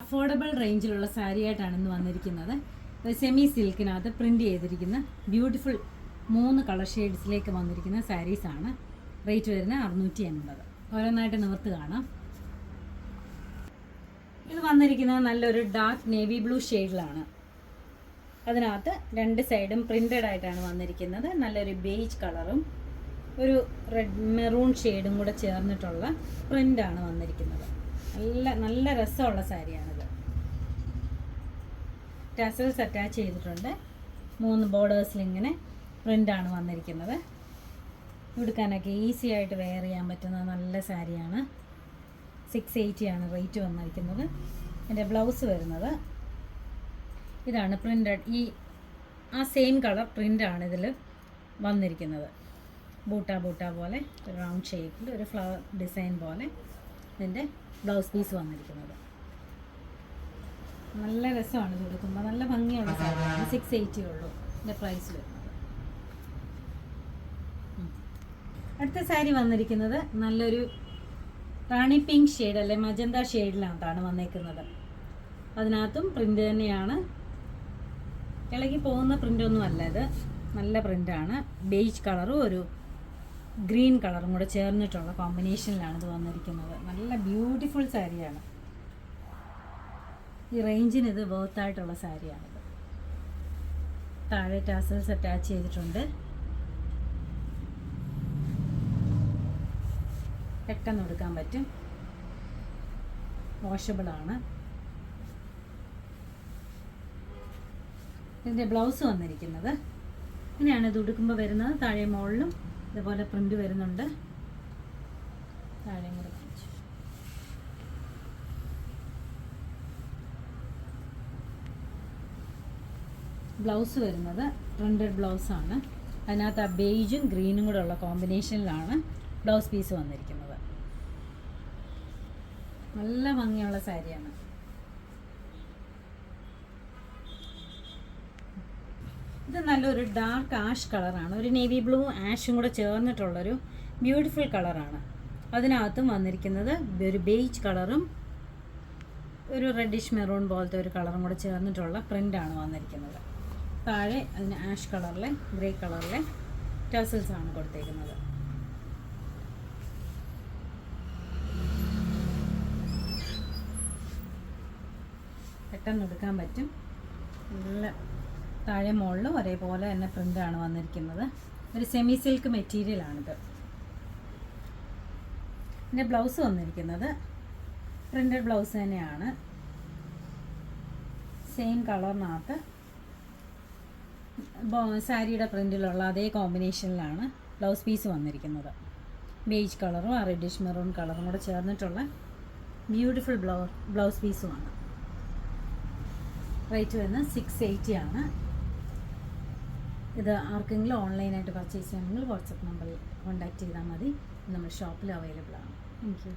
Affordable റേഞ്ചിലുള്ള sari ആയിട്ടാണ് ഇന്ന് വന്നിരിക്കുന്നത്. സെമി സിൽക്കിനകത്ത് പ്രിൻ്റ് ചെയ്തിരിക്കുന്ന ബ്യൂട്ടിഫുൾ 3 കളർ ഷെയ്ഡ്സിലേക്ക് വന്നിരിക്കുന്ന സാരീസാണ്. റേറ്റ് വരുന്നത് 680. ഓരോന്നായിട്ട് നിവർത്ത് കാണാം. ഇത് വന്നിരിക്കുന്നത് നല്ലൊരു ഡാർക്ക് നേവി ബ്ലൂ ഷെയ്ഡിലാണ്. അതിനകത്ത് 2 സൈഡും പ്രിൻ്റഡ് ആയിട്ടാണ് വന്നിരിക്കുന്നത്. നല്ലൊരു ബേജ് കളറും ഒരു റെഡ് മെറൂൺ ഷെയ്ഡും കൂടെ ചേർന്നിട്ടുള്ള പ്രിൻ്റാണ് വന്നിരിക്കുന്നത്. നല്ല രസമുള്ള സാരിയാണിത്. ടാസൽസ് അറ്റാച്ച് ചെയ്തിട്ടുണ്ട്. 3 ബോർഡേഴ്സിൽ ഇങ്ങനെ പ്രിൻ്റാണ് വന്നിരിക്കുന്നത്. ഉടുക്കാനൊക്കെ ഈസി ആയിട്ട് വെയർ ചെയ്യാൻ പറ്റുന്ന നല്ല സാരിയാണ്. 680 ആണ് റേറ്റ് വന്നിരിക്കുന്നത്. എൻ്റെ ബ്ലൗസ് വരുന്നത് ഇതാണ് പ്രിൻ്റഡ്. ആ സെയിം കളർ പ്രിൻ്റാണ് ഇതിൽ വന്നിരിക്കുന്നത്. ബൂട്ട പോലെ റൗണ്ട് ഷേപ്പിൽ ഒരു ഫ്ലവർ ഡിസൈൻ പോലെ ഇതിൻ്റെ ബ്ലൗസ് പീസ് വന്നിരിക്കുന്നത്. നല്ല രസമാണ് ഇത് കൊടുക്കുമ്പോൾ. നല്ല ഭംഗിയുള്ള സാരിയാണ്. 680 ഉള്ളൂ ഇതിൻ്റെ പ്രൈസ് വരുന്നത്. അടുത്ത സാരി വന്നിരിക്കുന്നത് നല്ലൊരു റാണി പിങ്ക് ഷെയ്ഡ് അല്ലെ മജന്ത ഷെയ്ഡിനകത്താണ് വന്നേക്കുന്നത്. അതിനകത്തും പ്രിൻ്റ് തന്നെയാണ്. ഇളകി പോകുന്ന പ്രിൻ്റൊന്നും അല്ല ഇത്. നല്ല പ്രിൻ്റാണ്. ബേജ് കളറും ഒരു ഗ്രീൻ കളറും കൂടെ ചേർന്നിട്ടുള്ള കോമ്പിനേഷനിലാണ് ഇത് വന്നിരിക്കുന്നത്. നല്ല ബ്യൂട്ടിഫുൾ സാരിയാണ്. ഈ റേഞ്ചിന് ഇത് വർത്തായിട്ടുള്ള സാരിയാണിത്. താഴെ ടാസൽസ് അറ്റാച്ച് ചെയ്തിട്ടുണ്ട്. പെട്ടെന്ന് എടുക്കാൻ പറ്റും. വാഷബിളാണ്. ഇതിൻ്റെ ബ്ലൗസ് വന്നിരിക്കുന്നത് ഇങ്ങനെയാണ്. ഇത് ഉടുക്കുമ്പോൾ വരുന്നത് താഴെ മുകളിലും ഇതുപോലെ പ്രിൻ്റ് വരുന്നുണ്ട്. താഴെ കൂടെ കാണിച്ചു. ബ്ലൗസ് വരുന്നത് പ്രിൻ്റഡ് ബ്ലൗസാണ്. അതിനകത്ത് ആ ബേജും ഗ്രീനും കൂടെ ഉള്ള കോമ്പിനേഷനിലാണ് ബ്ലൗസ് പീസ് വന്നിരിക്കുന്നത്. നല്ല ഭംഗിയുള്ള സാരിയാണ്. ഇത് നല്ലൊരു ഡാർക്ക് ആഷ് കളറാണ്. ഒരു നേവി ബ്ലൂ ആഷും കൂടെ ചേർന്നിട്ടുള്ളൊരു ബ്യൂട്ടിഫുൾ കളറാണ്. അതിനകത്തും വന്നിരിക്കുന്നത് ഒരു ബേജ് കളറും ഒരു റെഡിഷ് മെറൂൺ പോലത്തെ ഒരു കളറും കൂടെ ചേർന്നിട്ടുള്ള പ്രിൻ്റാണ് വന്നിരിക്കുന്നത്. താഴെ അതിന് ആഷ് കളറിലെ ഗ്രേ കളറിലെ ടസൽസ് ആണ് കൊടുത്തേക്കുന്നത്. പെട്ടെന്ന് എടുക്കാൻ പറ്റും. നല്ല താഴെ മുകളിലും ഒരേപോലെ തന്നെ പ്രിൻ്റാണ് വന്നിരിക്കുന്നത്. ഒരു സെമി സിൽക്ക് മെറ്റീരിയലാണിത്. പിന്നെ ബ്ലൗസ് വന്നിരിക്കുന്നത് പ്രിൻ്റഡ് ബ്ലൗസ് തന്നെയാണ്. സെയിം കളറിനകത്ത് സാരിയുടെ പ്രിൻ്റിലുള്ള അതേ കോമ്പിനേഷനിലാണ് ബ്ലൗസ് പീസ് വന്നിരിക്കുന്നത്. ബേജ് കളറും ആ റെഡിഷ് മെറൂൺ കളറും കൂടെ ചേർന്നിട്ടുള്ള ബ്യൂട്ടിഫുൾ ബ്ലൗസ് പീസുമാണ്. റേറ്റ് വരുന്നത് 680 ആണ്. ഇത് ആർക്കെങ്കിലും ഓൺലൈനായിട്ട് പർച്ചേസ് ചെയ്യണമെങ്കിൽ വാട്സപ്പ് നമ്പറിൽ കോൺടാക്റ്റ് ചെയ്താൽ മതി. നമ്മുടെ ഷോപ്പിൽ അവൈലബിൾ ആണ്. Thank you.